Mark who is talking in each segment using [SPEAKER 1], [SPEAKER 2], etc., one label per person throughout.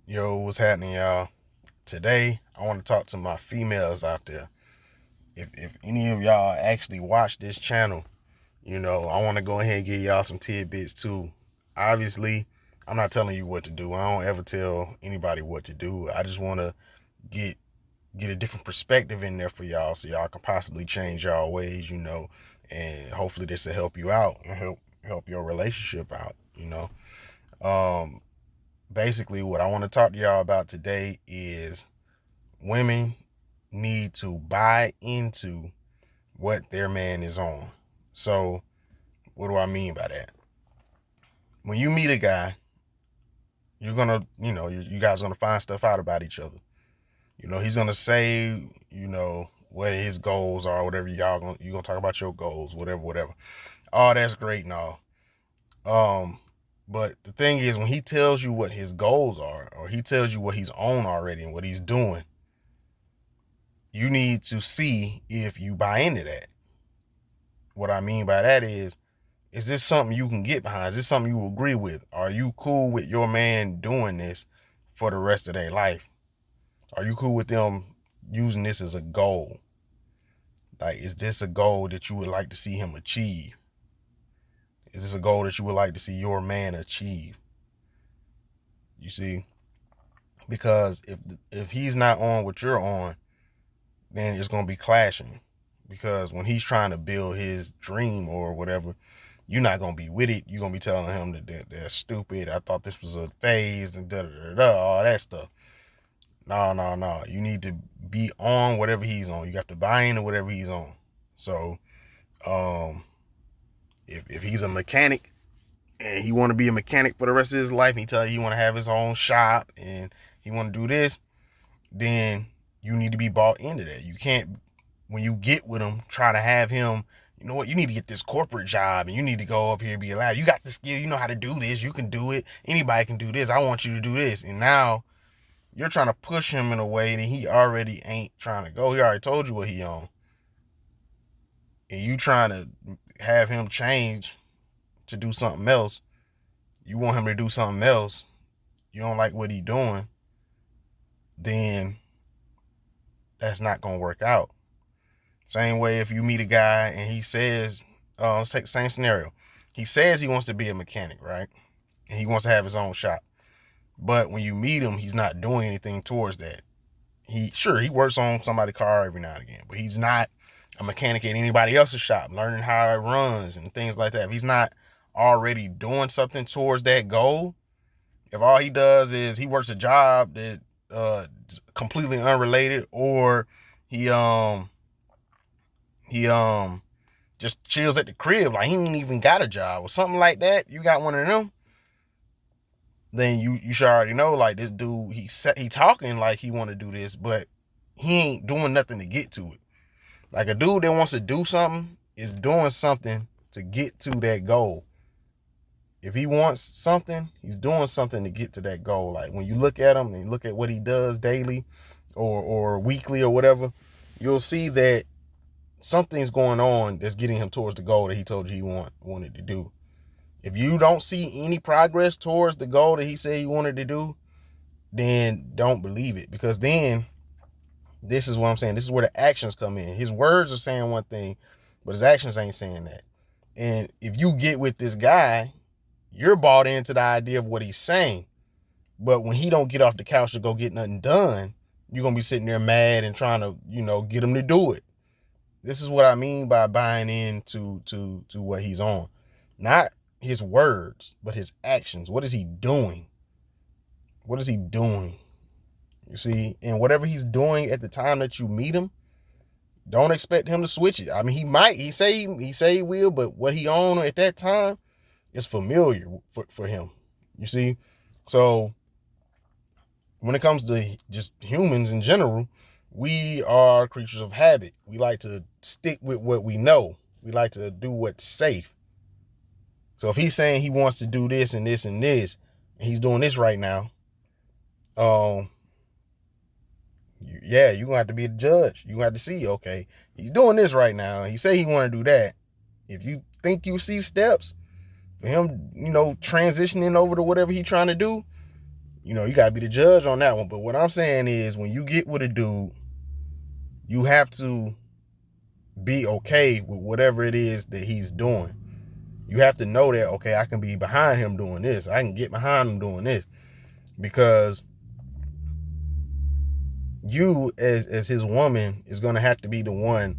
[SPEAKER 1] Yo, what's happening, y'all? Today, I want to talk to my females out there. If any of y'all actually watch this channel, I want to go ahead and give y'all some tidbits too. Obviously, I'm not telling you what to do. I don't ever tell anybody what to do. I just want to get get a different perspective in there for y'all, so y'all can possibly change y'all ways, and hopefully this will help you out and help your relationship out. Um, Basically, what I want to talk to y'all about today is women need to buy into what their man is on. So, what do I mean by that? When you meet a guy, you're gonna, you guys are gonna find stuff out about each other. He's gonna say, what his goals are, whatever you're gonna talk about your goals, whatever. Oh, that's great and all. But the thing is, when he tells you what his goals are, or he tells you what he's on already and what he's doing, you need to see if you buy into that. What I mean by that is this something you can get behind? Is this something you agree with? Are you cool with your man doing this for the rest of their life? Are you cool with them using this as a goal? Like, is this a goal that you would like to see him achieve? Is this a goal that you would like to see your man achieve? You see? Because if he's not on what you're on, then it's going to be clashing. Because when he's trying to build his dream or whatever, you're not going to be with it. You're going to be telling him that that's stupid. I thought this was a phase and all that stuff. No. You need to be on whatever he's on. You got to buy into whatever he's on. So, if he's a mechanic and he want to be a mechanic for the rest of his life, and he tell you he want to have his own shop and he want to do this, then you need to be bought into that. You can't, when you get with him, try to have him, you know what, you need to get this corporate job and you need to go up here and be allowed. You got the skill, you know how to do this, you can do it. Anybody can do this. I want you to do this. And now you're trying to push him in a way that he already ain't trying to go. He already told you what he on. And you trying to have him change to do something else. You want him to do something else. You don't like what he doing. Then that's not going to work out. Same way if you meet a guy and he says, same scenario. He says he wants to be a mechanic, right? And he wants to have his own shop. But when you meet him, he's not doing anything towards that. He works on somebody's car every now and again, but he's not a mechanic at anybody else's shop, learning how it runs and things like that. If he's not already doing something towards that goal, if all he does is he works a job that completely unrelated, or he he just chills at the crib like he ain't even got a job or something like that, you got one of them, then you should already know, like, this dude, he talking like he want to do this, but he ain't doing nothing to get to it. Like, a dude that wants to do something is doing something to get to that goal. If he wants something, he's doing something to get to that goal. Like, when you look at him and look at what he does daily or weekly or whatever, you'll see that something's going on that's getting him towards the goal that he told you he wanted to do. If you don't see any progress towards the goal that he said he wanted to do, then don't believe it. Because then, this is what I'm saying, this is where the actions come in. His words are saying one thing, but his actions ain't saying that. And if you get with this guy, you're bought into the idea of what he's saying. But when he don't get off the couch to go get nothing done, you're going to be sitting there mad and trying to, get him to do it. This is what I mean by buying into to what he's on. Not his words, but his actions. What is he doing? What is he doing? You see, and whatever he's doing at the time that you meet him, don't expect him to switch it. I mean, he might. He say he will, but what he on at that time is familiar for him. You see? So when it comes to just humans in general, we are creatures of habit. We like to stick with what we know. We like to do what's safe. So if he's saying he wants to do this and this and this, and he's doing this right now, you're gonna have to be the judge. You have to see, okay, he's doing this right now. He say he want to do that. If you think you see steps for him, transitioning over to whatever he's trying to do, You gotta be the judge on that one. But what I'm saying is, when you get with a dude, you have to be okay with whatever it is that he's doing. You have to know that, okay, I can be behind him doing this. I can get behind him doing this. Because you, as his woman, is going to have to be the one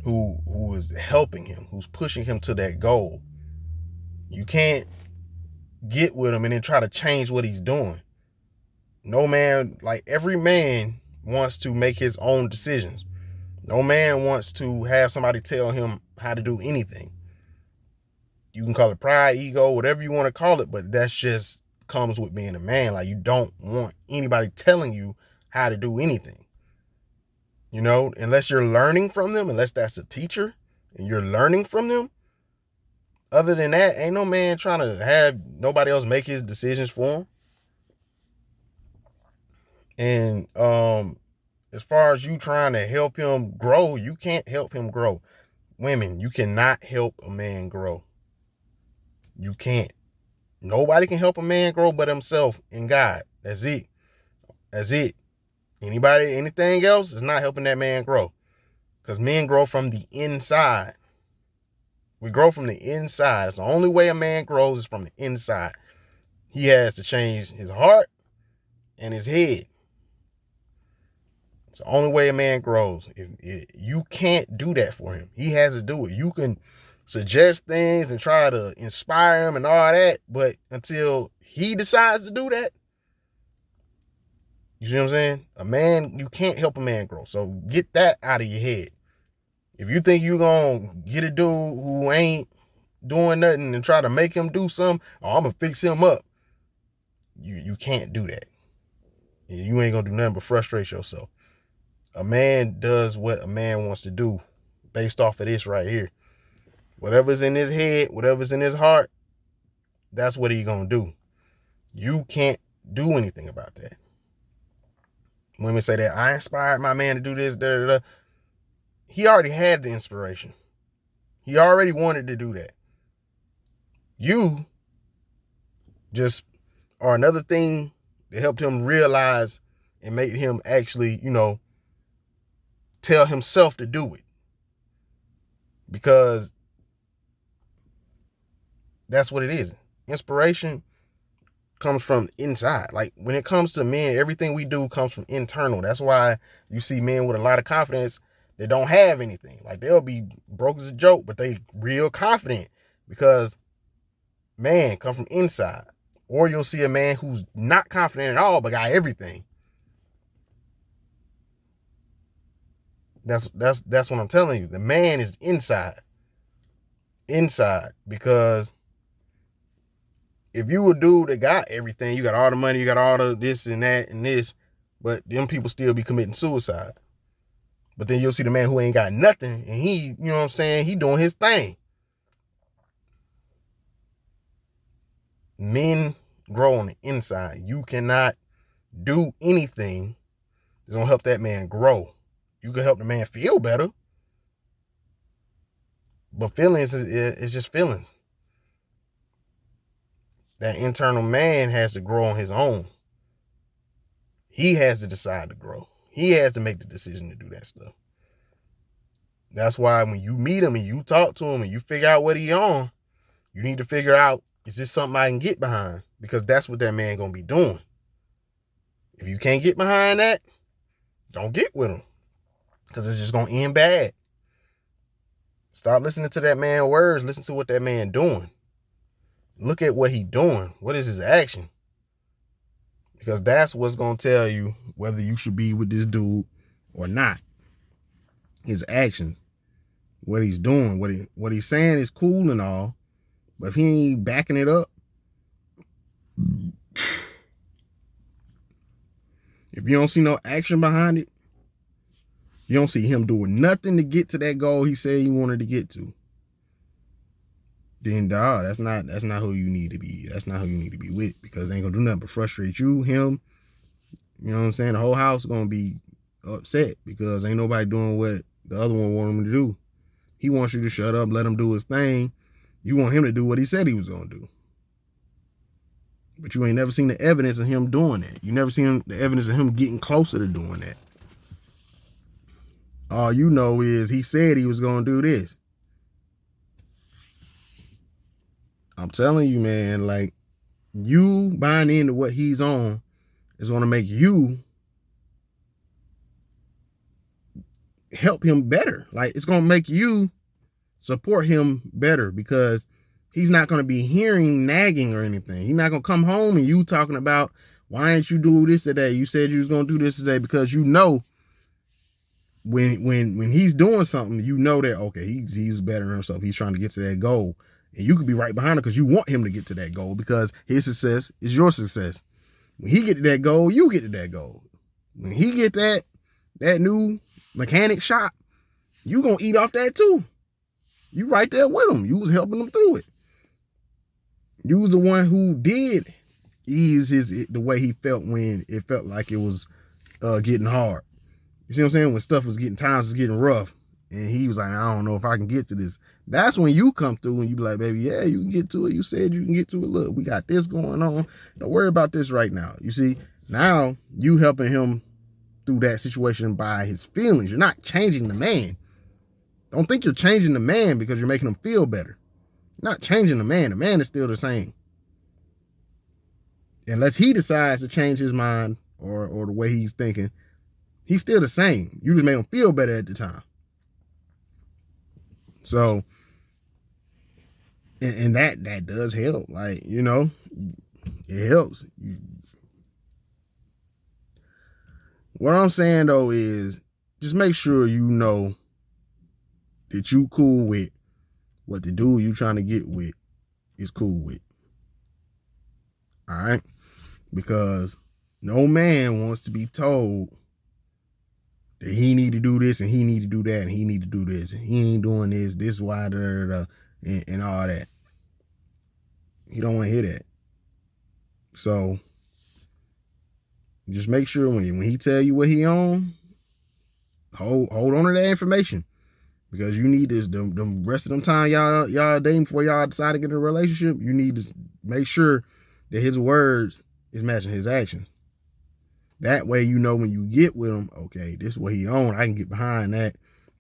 [SPEAKER 1] who is helping him, who's pushing him to that goal. You can't get with him and then try to change what he's doing. No man, like every man wants to make his own decisions. No man wants to have somebody tell him how to do anything. You can call it pride, ego, whatever you want to call it, but that's just comes with being a man. Like, you don't want anybody telling you how to do anything. Unless you're learning from them, unless that's a teacher and you're learning from them. Other than that, ain't no man trying to have nobody else make his decisions for him. And as far as you trying to help him grow, you can't help him grow. Women, you cannot help a man grow. You can't. Nobody can help a man grow but himself and God. That's it. That's it. Anything else is not helping that man grow. Because men grow from the inside. We grow from the inside. It's the only way a man grows is from the inside. He has to change his heart and his head. It's the only way a man grows. You can't do that for him. He has to do it. You can suggest things and try to inspire him and all that, but until he decides to do that, you see what I'm saying? A man, you can't help a man grow. So get that out of your head. If you think you're going to get a dude who ain't doing nothing and try to make him do something, I'm going to fix him up. You can't do that. You ain't going to do nothing but frustrate yourself. A man does what a man wants to do based off of this right here. Whatever's in his head, whatever's in his heart, that's what he's going to do. You can't do anything about that. Women say that I inspired my man to do this, da, da, da. He already had the inspiration. He already wanted to do that. You just are another thing that helped him realize and made him actually, tell himself to do it. Because that's what it is. Inspiration comes from inside. Like, when it comes to men, everything we do comes from internal. That's why you see men with a lot of confidence that don't have anything. Like, they'll be broke as a joke, but they real confident because man come from inside. Or you'll see a man who's not confident at all but got everything. That's what I'm telling you. The man is inside. Inside. Because if you a dude that got everything, you got all the money, you got all the this and that and this, but them people still be committing suicide. But then you'll see the man who ain't got nothing, and he, you know what I'm saying, he doing his thing. Men grow on the inside. You cannot do anything that's gonna help that man grow. You can help the man feel better, but feelings is just feelings. That internal man has to grow on his own. He has to decide to grow. He has to make the decision to do that stuff. That's why when you meet him and you talk to him and you figure out what he on, you need to figure out, is this something I can get behind? Because that's what that man gonna be doing. If you can't get behind that, don't get with him. Because it's just gonna end bad. Stop listening to that man's words. Listen to what that man doing. Look at what he doing. What is his action? Because that's what's going to tell you whether you should be with this dude or not. His actions. What he's doing. What he's saying is cool and all. But if he ain't backing it up. If you don't see no action behind it. You don't see him doing nothing to get to that goal he said he wanted to get to. Then dog, that's not who you need to be. That's not who you need to be with, because they ain't gonna do nothing but frustrate you, him. You know what I'm saying? The whole house is gonna be upset because ain't nobody doing what the other one want him to do. He wants you to shut up, let him do his thing. You want him to do what he said he was gonna do. But you ain't never seen the evidence of him doing that. You never seen the evidence of him getting closer to doing that. All you know is he said he was going to do this. I'm telling you, man, like, you buying into what he's on is going to make you help him better. Like, it's going to make you support him better, because he's not going to be hearing nagging or anything. He's not going to come home and you talking about, why didn't you do this today? You said you was going to do this today, because you know when he's doing something, you know that, okay, he's bettering himself. He's trying to get to that goal. And you could be right behind him because you want him to get to that goal, because his success is your success. When he get to that goal, you get to that goal. When he get that new mechanic shop, you going to eat off that too. You right there with him. You was helping him through it. You was the one who did ease the way he felt when it felt like it was getting hard. You see what I'm saying? When stuff was times was getting rough, and he was like, I don't know if I can get to this. That's when you come through and you be like, baby, yeah, you can get to it. You said you can get to it. Look, we got this going on. Don't worry about this right now. You see, now you helping him through that situation by his feelings. You're not changing the man. Don't think you're changing the man because you're making him feel better. You're not changing the man. The man is still the same. Unless he decides to change his mind or the way he's thinking, he's still the same. You just made him feel better at the time. So, and that does help. Like, you know, it helps. What I'm saying though is, just make sure you know that you cool with what the dude you trying to get with is cool with. All right? Because no man wants to be told that he need to do this and he need to do that and he need to do this. And he ain't doing this. This why and all that. He don't want to hear that. So just make sure when he tell you what he on, hold on to that information, because you need this. The rest of them time y'all dating before y'all decide to get in a relationship, you need to make sure that his words is matching his actions. That way, you know, when you get with him, okay, this is what he on. I can get behind that.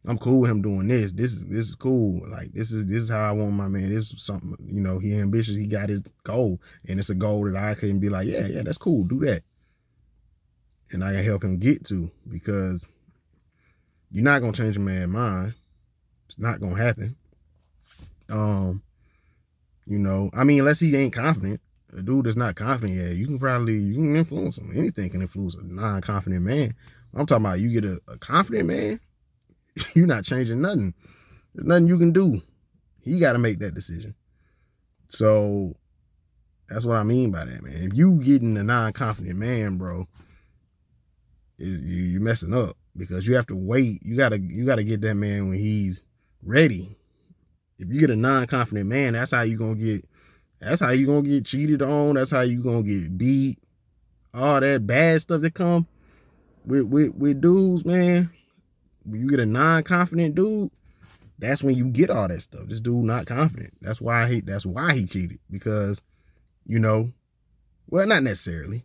[SPEAKER 1] I'm cool with him doing this. This is cool. Like, this is how I want my man. This is something, you know, he ambitious. He got his goal, and it's a goal that I can be like, yeah, that's cool. Do that. And I can help him get to, because you're not going to change a man's mind. It's not going to happen. You know, I mean, unless he ain't confident. A dude that's not confident, yeah, you can influence him. Anything can influence a non-confident man. I'm talking about, you get a confident man, you're not changing nothing. There's nothing you can do. He got to make that decision. So that's what I mean by that, man. If you getting a non-confident man, bro, you're messing up, because you have to wait. You gotta get that man when he's ready. If you get a non-confident man, that's how you gonna get cheated on. That's how you gonna get beat. All that bad stuff that come with dudes, man. When you get a non-confident dude, that's when you get all that stuff. This dude not confident. That's why he cheated, because, you know, well, not necessarily,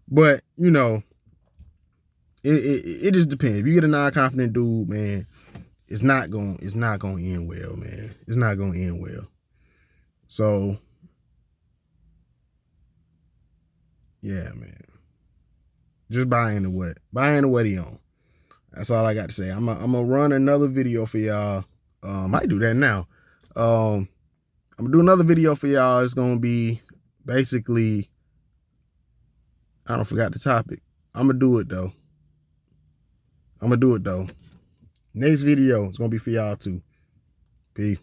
[SPEAKER 1] but, you know, it just depends. If you get a non-confident dude, man, it's not gonna end well, man. It's not gonna end well. So, yeah, man. Just buy into what he on. That's all I got to say. I'm gonna run another video for y'all. I might do that now. I'm gonna do another video for y'all. It's gonna be basically, I don't forgot the topic. I'm gonna do it though. Next video is gonna be for y'all too. Peace.